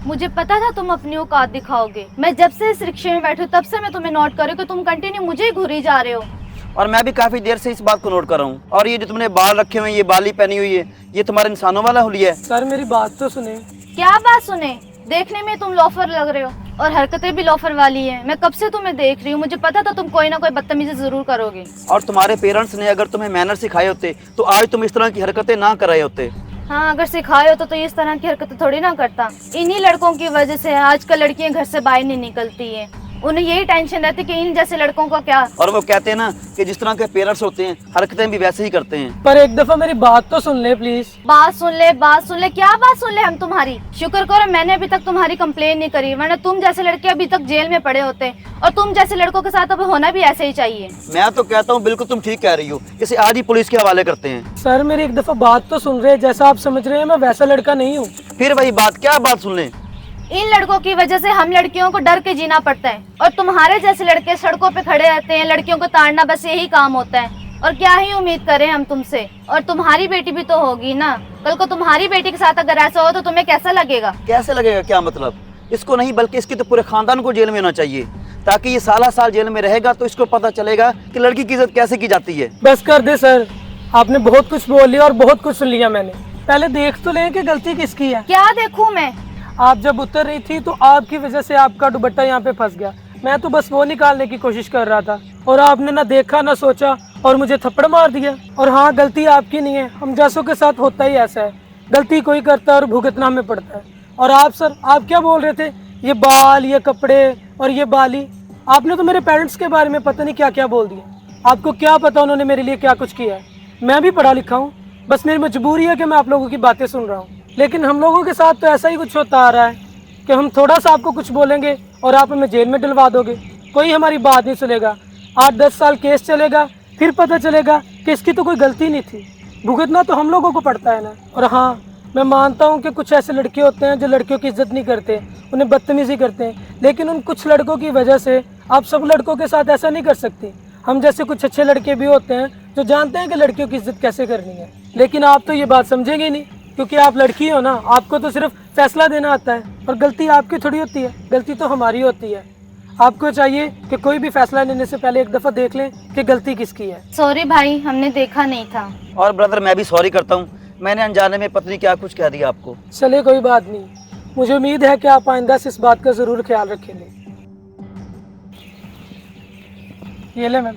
मुझे पता था तुम अपनी औकात दिखाओगे। मैं जब से इस रिक्शे में बैठी हूँ तब से मैं तुम्हें नोट कर रही हूँ कि तुम कंटिन्यू मुझे ही घूरी जा रहे हो। और मैं भी काफी देर से इस बात को नोट कर रहा हूँ। और ये जो तुमने बाल रखे हुए हैं, ये बाली पहनी हुई है, ये तुम्हारे इंसानों वाला हुलिया है? सर मेरी बात तो सुने। क्या बात सुने? देखने में तुम लोफर लग रहे हो और हरकतें भी लोफर वाली है। मैं कब से तुम्हें देख रही हूँ, मुझे पता था तुम कोई ना कोई बदतमीजी जरूर करोगे। और तुम्हारे पेरेंट्स ने अगर तुम्हें मैनर सिखाए होते तो आज तुम इस तरह की हरकतें ना कर रहे होते। हाँ, अगर सिखाए हो तो इस तरह की हरकतें थोड़ी ना करता। इन्हीं लड़कों की वजह से आजकल लड़कियां घर से बाहर नहीं निकलती हैं। उन्हें यही टेंशन रहती कि इन जैसे लड़कों का क्या। और वो कहते हैं ना कि जिस तरह के पेरेंट्स होते हैं हरकतें भी वैसे ही करते हैं। पर एक दफा मेरी बात तो सुन ले प्लीज। बात सुन ले, बात सुन ले। क्या बात सुन ले हम तुम्हारी? शुक्र करो मैंने अभी तक तुम्हारी कंप्लेन नहीं करी, वरना तुम जैसे लड़के अभी तक जेल में पड़े होते। और तुम जैसे लड़कों के साथ अब होना भी ऐसे ही चाहिए। मैं तो कहता हूँ बिल्कुल तुम ठीक कह रही हो, इसे आज ही पुलिस के हवाले करते हैं। सर मेरी एक दफा बात तो सुन रहे, जैसा आप समझ रहे हैं मैं वैसा लड़का नहीं हूँ। फिर वही बात, क्या बात सुन लें? इन लड़कों की वजह से हम लड़कियों को डर के जीना पड़ता है और तुम्हारे जैसे लड़के सड़कों पे खड़े रहते हैं। लड़कियों को ताड़ना बस यही काम होता है। और क्या ही उम्मीद करें हम तुमसे। और तुम्हारी बेटी भी तो होगी ना, कल को तुम्हारी बेटी के साथ अगर ऐसा हो तो तुम्हें कैसा लगेगा? कैसे लगेगा? क्या मतलब? इसको नहीं बल्कि इसके तो पूरे खानदान को जेल में होना चाहिए, ताकि ये साला साल जेल में रहेगा तो इसको पता चलेगा कि लड़की की इज्जत कैसे की जाती है। बस कर दे सर, आपने बहुत कुछ बोल लिया और बहुत कुछ सुन लिया मैंने। पहले देख तो लें कि गलती किसकी है। क्या देखूं मैं? आप जब उतर रही थी तो आपकी वजह से आपका दुपट्टा यहाँ पे फंस गया। मैं तो बस वो निकालने की कोशिश कर रहा था और आपने ना देखा ना सोचा और मुझे थप्पड़ मार दिया। और हाँ, गलती आपकी नहीं है, हम जैसों के साथ होता ही ऐसा है। गलती कोई करता है और भुगतना हमें पड़ता है। और आप सर, आप क्या बोल रहे थे? ये बाल, ये कपड़े और ये बाली, आपने तो मेरे पेरेंट्स के बारे में पता नहीं क्या क्या बोल दिया। आपको क्या पता उन्होंने मेरे लिए क्या कुछ किया है। मैं भी पढ़ा लिखा हूँ, बस मेरी मजबूरी है कि मैं आप लोगों की बातें सुन रहा हूँ। लेकिन हम लोगों के साथ तो ऐसा ही कुछ होता आ रहा है कि हम थोड़ा सा आपको कुछ बोलेंगे और आप हमें जेल में डलवा दोगे। कोई हमारी बात नहीं सुनेगा। 8-10 साल केस चलेगा, फिर पता चलेगा कि इसकी तो कोई गलती नहीं थी। भुगतना तो हम लोगों को पड़ता है ना। और हाँ, मैं मानता हूँ कि कुछ ऐसे लड़के होते हैं जो लड़कियों की इज्जत नहीं करते, उन्हें बदतमीजी करते हैं। लेकिन उन कुछ लड़कों की वजह से आप सब लड़कों के साथ ऐसा नहीं कर सकती। हम जैसे कुछ अच्छे लड़के भी होते हैं जो जानते हैं कि लड़कियों की इज्जत कैसे करनी है। लेकिन आप तो ये बात समझेंगे नहीं, क्योंकि आप लड़की हो ना। आपको तो सिर्फ फैसला देना आता है और गलती आपकी थोड़ी होती है, गलती तो हमारी होती है। आपको चाहिए कि कोई भी फैसला लेने से पहले एक दफ़ा देख लें कि गलती किसकी है। सॉरी भाई, हमने देखा नहीं था। और ब्रदर मैं भी सॉरी करता हूँ, मैंने अनजाने में पत्नी क्या कुछ कह दिया आपको। चले कोई बात नहीं, मुझे उम्मीद है कि आप आइंदा से इस बात का ज़रूर ख्याल रखेंगे। ये ले मैम।